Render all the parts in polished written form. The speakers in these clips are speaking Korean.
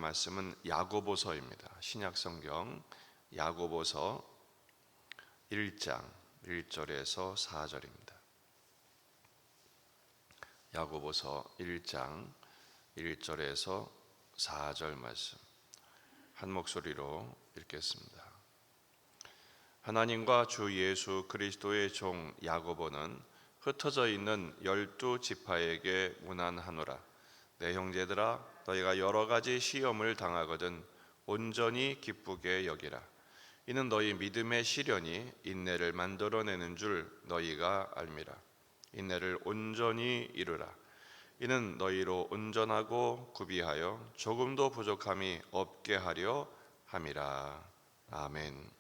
말씀은 야고보서입니다. 신약성경 야고보서 1장 1절에서 4절입니다. 야고보서 1장 1절에서 4절 말씀 한 목소리로 읽겠습니다. 하나님과 주 예수 그리스도의 종 야고보는 흩어져 있는 12지파에게 문안하노라. 내 형제들아, 너희가 여러 가지 시험을 당하거든 온전히 기쁘게 여기라. 이는 너희 믿음의 시련이 인내를 만들어내는 줄 너희가 알미라. 인내를 온전히 이루라. 이는 너희로 온전하고 구비하여 조금도 부족함이 없게 하려 함이라. 아멘.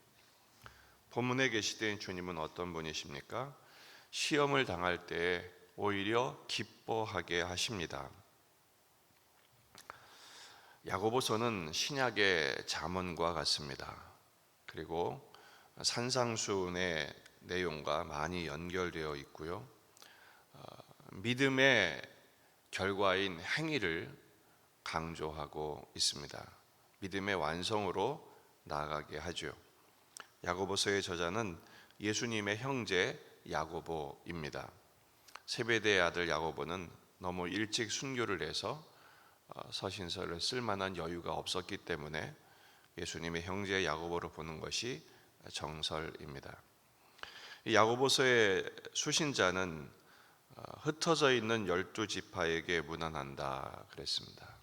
본문에 계시된 주님은 어떤 분이십니까? 시험을 당할 때 오히려 기뻐하게 하십니다. 야고보서는 신약의 잠언과 같습니다. 그리고 산상수훈의 내용과 많이 연결되어 있고요. 믿음의 결과인 행위를 강조하고 있습니다. 믿음의 완성으로 나아가게 하죠. 야고보서의 저자는 예수님의 형제 야고보입니다. 세베대의 아들 야고보는 너무 일찍 순교를 해서 서신서를 쓸 만한 여유가 없었기 때문에 예수님의 형제 야고보로 보는 것이 정설입니다. 이 야고보서의 수신자는 흩어져 있는 12지파에게 문안한다 그랬습니다.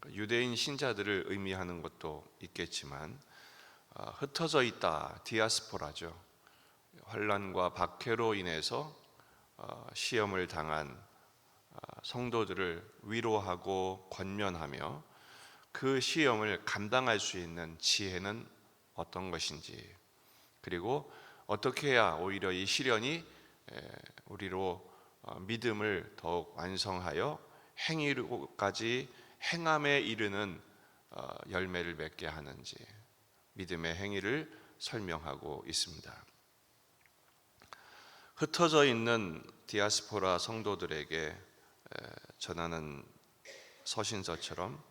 유대인 신자들을 의미하는 것도 있겠지만 흩어져 있다, 디아스포라죠. 환난과 박해로 인해서 시험을 당한 성도들을 위로하고 권면하며 그 시험을 감당할 수 있는 지혜는 어떤 것인지, 그리고 어떻게 해야 오히려 이 시련이 우리로 믿음을 더욱 완성하여 행위로까지 행함에 이르는 열매를 맺게 하는지 믿음의 행위를 설명하고 있습니다. 흩어져 있는 디아스포라 성도들에게 전하는 서신서처럼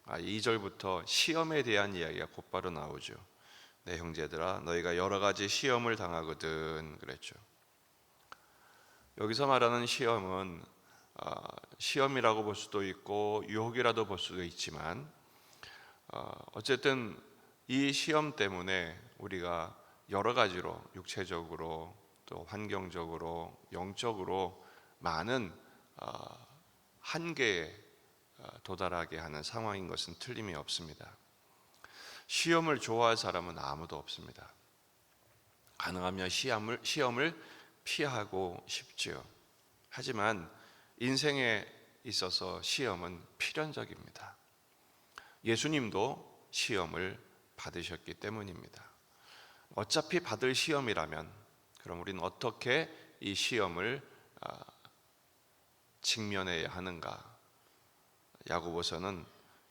2절부터 시험에 대한 이야기가 곧바로 나오죠. 내 형제들아, 너희가 여러 가지 시험을 당하거든 그랬죠. 여기서 말하는 시험은 시험이라고 볼 수도 있고 유혹이라도 볼 수도 있지만 어쨌든 이 시험 때문에 우리가 여러 가지로 육체적으로 또 환경적으로 영적으로 많은 한계에 도달하게 하는 상황인 것은 틀림이 없습니다. 시험을 좋아할 사람은 아무도 없습니다. 가능하면 시험을 피하고 싶지요. 하지만 인생에 있어서 시험은 필연적입니다. 예수님도 시험을 받으셨기 때문입니다. 어차피 받을 시험이라면 그럼 우리는 어떻게 이 시험을 직면해야 하는가? 야고보서는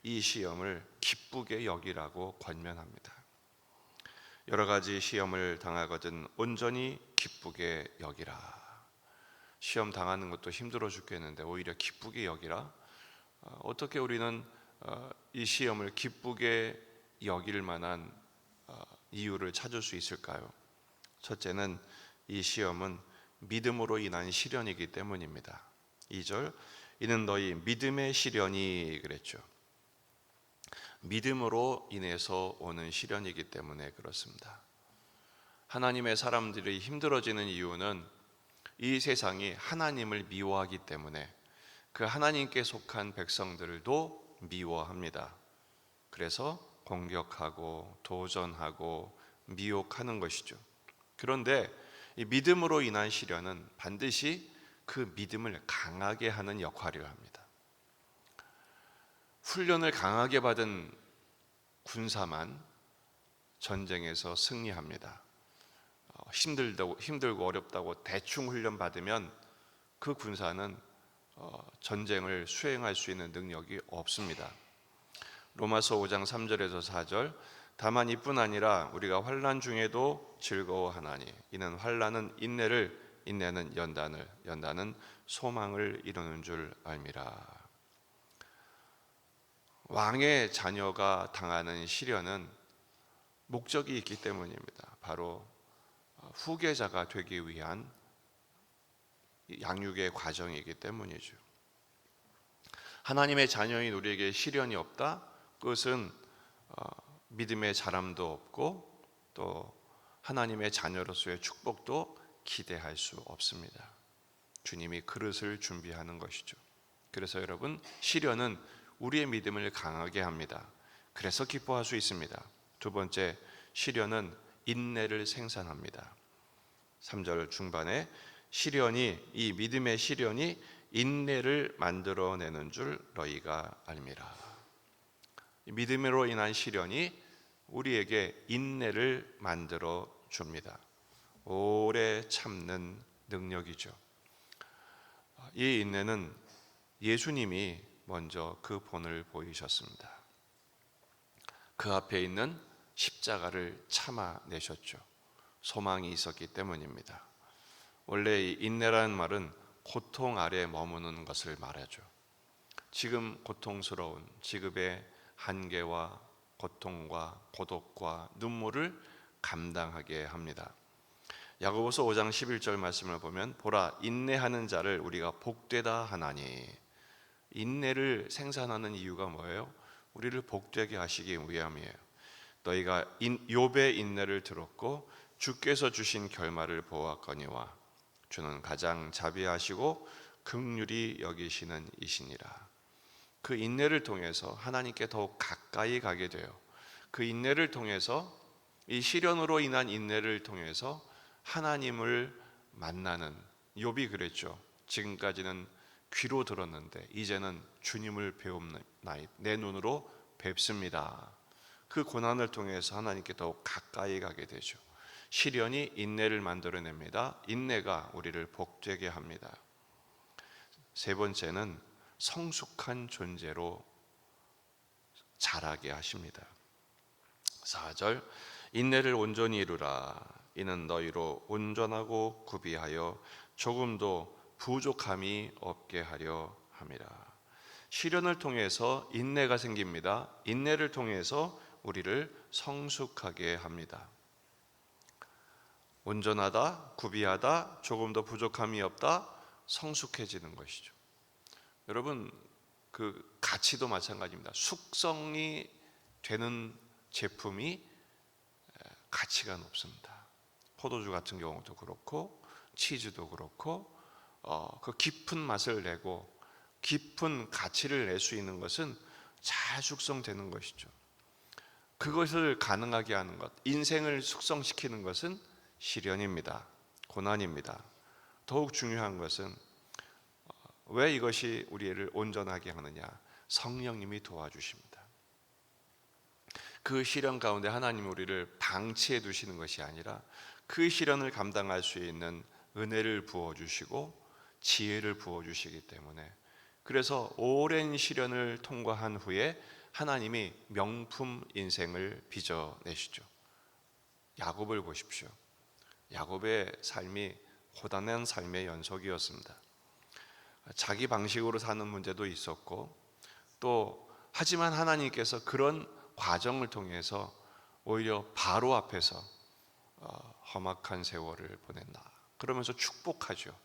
이 시험을 기쁘게 여기라고 권면합니다. 여러 가지 시험을 당하거든 온전히 기쁘게 여기라. 시험 당하는 것도 힘들어 죽겠는데 오히려 기쁘게 여기라. 어떻게 우리는 이 시험을 기쁘게 여길 만한 이유를 찾을 수 있을까요? 첫째는 이 시험은 믿음으로 인한 시련이기 때문입니다. 2절, 이는 너희 믿음의 시련이 그랬죠. 믿음으로 인해서 오는 시련이기 때문에 그렇습니다. 하나님의 사람들이 힘들어지는 이유는 이 세상이 하나님을 미워하기 때문에 그 하나님께 속한 백성들도 미워합니다. 그래서 공격하고 도전하고 미혹하는 것이죠. 그런데 이 믿음으로 인한 시련은 반드시 그 믿음을 강하게 하는 역할을 합니다. 훈련을 강하게 받은 군사만 전쟁에서 승리합니다. 힘들고 어렵다고 대충 훈련 받으면 그 군사는 전쟁을 수행할 수 있는 능력이 없습니다. 로마서 5장 3절에서 4절, 다만 이뿐 아니라 우리가 환난 중에도 즐거워하나니 이는 환난은 인내를, 인내는 연단을, 연단은 소망을 이루는 줄 알미라. 왕의 자녀가 당하는 시련은 목적이 있기 때문입니다. 바로 후계자가 되기 위한 양육의 과정이기 때문이죠. 하나님의 자녀인 우리에게 시련이 없다? 그것은 믿음의 자람도 없고 또 하나님의 자녀로서의 축복도 기대할 수 없습니다. 주님이 그릇을 준비하는 것이죠. 그래서 여러분, 시련은 우리의 믿음을 강하게 합니다. 그래서 기뻐할 수 있습니다. 두 번째, 시련은 인내를 생산합니다. 3절 중반에 이 믿음의 시련이 인내를 만들어내는 줄 너희가 알미라. 믿음으로 인한 시련이 우리에게 인내를 만들어 줍니다. 오래 참는 능력이죠. 이 인내는 예수님이 먼저 그 본을 보이셨습니다. 그 앞에 있는 십자가를 참아내셨죠. 소망이 있었기 때문입니다. 원래 이 인내라는 말은 고통 아래 머무는 것을 말하죠. 지금 고통스러운 지금의 한계와 고통과 고독과 눈물을 감당하게 합니다. 야고보서 5장 11절 말씀을 보면 보라 인내하는 자를 우리가 복되다 하나니. 인내를 생산하는 이유가 뭐예요? 우리를 복되게 하시기 위함이에요. 너희가 욥의 인내를 들었고 주께서 주신 결말을 보았거니와 주는 가장 자비하시고 긍휼히 여기시는 이시니라. 그 인내를 통해서 하나님께 더욱 가까이 가게 돼요. 그 인내를 통해서, 이 시련으로 인한 인내를 통해서 하나님을 만나는, 욥이 그랬죠. 지금까지는 귀로 들었는데 이제는 주님을 배웁나이, 내 눈으로 뵙습니다. 그 고난을 통해서 하나님께 더욱 가까이 가게 되죠. 시련이 인내를 만들어냅니다. 인내가 우리를 복되게 합니다. 세 번째는 성숙한 존재로 자라게 하십니다. 4절 인내를 온전히 이루라. 이는 너희로 온전하고 구비하여 조금도 부족함이 없게 하려 함이라. 시련을 통해서 인내가 생깁니다. 인내를 통해서 우리를 성숙하게 합니다. 온전하다, 구비하다, 조금도 부족함이 없다, 성숙해지는 것이죠. 여러분, 그 가치도 마찬가지입니다. 숙성이 되는 제품이 가치가 높습니다. 포도주 같은 경우도 그렇고 치즈도 그렇고 그 깊은 맛을 내고 깊은 가치를 낼 수 있는 것은 잘 숙성되는 것이죠. 그것을 가능하게 하는 것, 인생을 숙성시키는 것은 시련입니다. 고난입니다. 더욱 중요한 것은 왜 이것이 우리를 온전하게 하느냐? 성령님이 도와주십니다. 그 시련 가운데 하나님이 우리를 방치해 두시는 것이 아니라 그 시련을 감당할 수 있는 은혜를 부어주시고 지혜를 부어주시기 때문에, 그래서 오랜 시련을 통과한 후에 하나님이 명품 인생을 빚어내시죠. 야곱을 보십시오. 야곱의 삶이 고단한 삶의 연속이었습니다. 자기 방식으로 사는 문제도 있었고, 또 하지만 하나님께서 그런 과정을 통해서 오히려 바로 앞에서 험악한 세월을 보낸다 그러면서 축복하죠.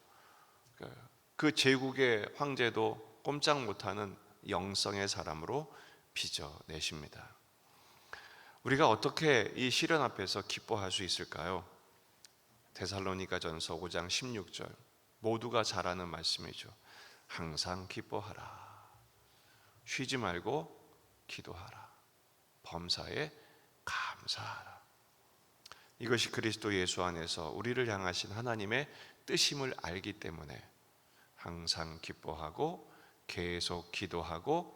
그 제국의 황제도 꼼짝 못하는 영성의 사람으로 빚어내십니다. 우리가 어떻게 이 시련 앞에서 기뻐할 수 있을까요? 데살로니가전서 5장 16절 모두가 잘 아는 말씀이죠. 항상 기뻐하라. 쉬지 말고 기도하라. 범사에 감사하라. 이것이 그리스도 예수 안에서 우리를 향하신 하나님의 뜻임을 알기 때문에 항상 기뻐하고 계속 기도하고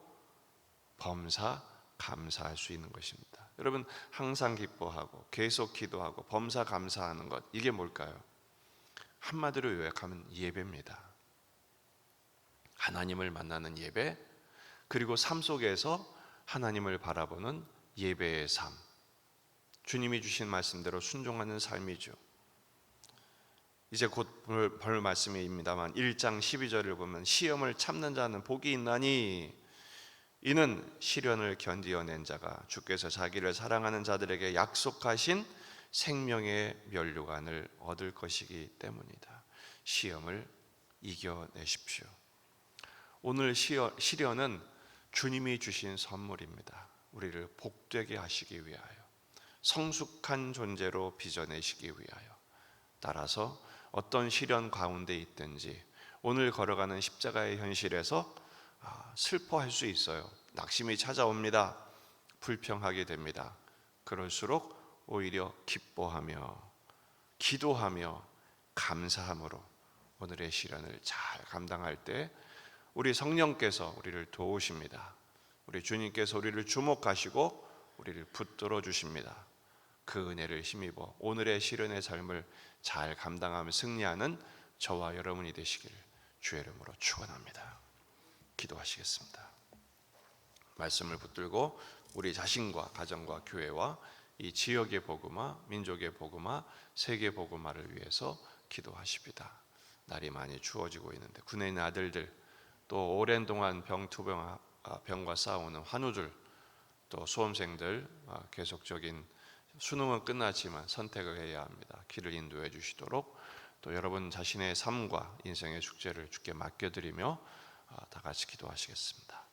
범사 감사할 수 있는 것입니다. 여러분, 항상 기뻐하고 계속 기도하고 범사 감사하는 것, 이게 뭘까요? 한마디로 요약하면 예배입니다. 하나님을 만나는 예배, 그리고 삶 속에서 하나님을 바라보는 예배의 삶, 주님이 주신 말씀대로 순종하는 삶이죠. 이제 곧 볼 말씀입니다만 1장 12절을 보면 시험을 참는 자는 복이 있나니, 이는 시련을 견디어낸 자가 주께서 자기를 사랑하는 자들에게 약속하신 생명의 면류관을 얻을 것이기 때문이다. 시험을 이겨내십시오. 오늘 시련은 주님이 주신 선물입니다. 우리를 복되게 하시기 위하여, 성숙한 존재로 빚어내시기 위하여. 따라서 어떤 시련 가운데 있든지 오늘 걸어가는 십자가의 현실에서 슬퍼할 수 있어요. 낙심이 찾아옵니다. 불평하게 됩니다. 그럴수록 오히려 기뻐하며 기도하며 감사함으로 오늘의 시련을 잘 감당할 때 우리 성령께서 우리를 도우십니다. 우리 주님께서 우리를 주목하시고 우리를 붙들어 주십니다. 그 은혜를 힘입어 오늘의 시련의 삶을 잘 감당하며 승리하는 저와 여러분이 되시기를 주의 이름으로 축원합니다. 기도하시겠습니다. 말씀을 붙들고 우리 자신과 가정과 교회와 이 지역의 복음화, 민족의 복음화, 세계 복음화를 위해서 기도하십니다. 날이 많이 추워지고 있는데 군에 있는 아들들, 또 오랜 동안 병과 싸우는 환우들, 또 수험생들, 계속적인 수능은 끝났지만 선택을 해야 합니다. 길을 인도해 주시도록, 또 여러분 자신의 삶과 인생의 숙제를 주께 맡겨드리며 다 같이 기도하시겠습니다.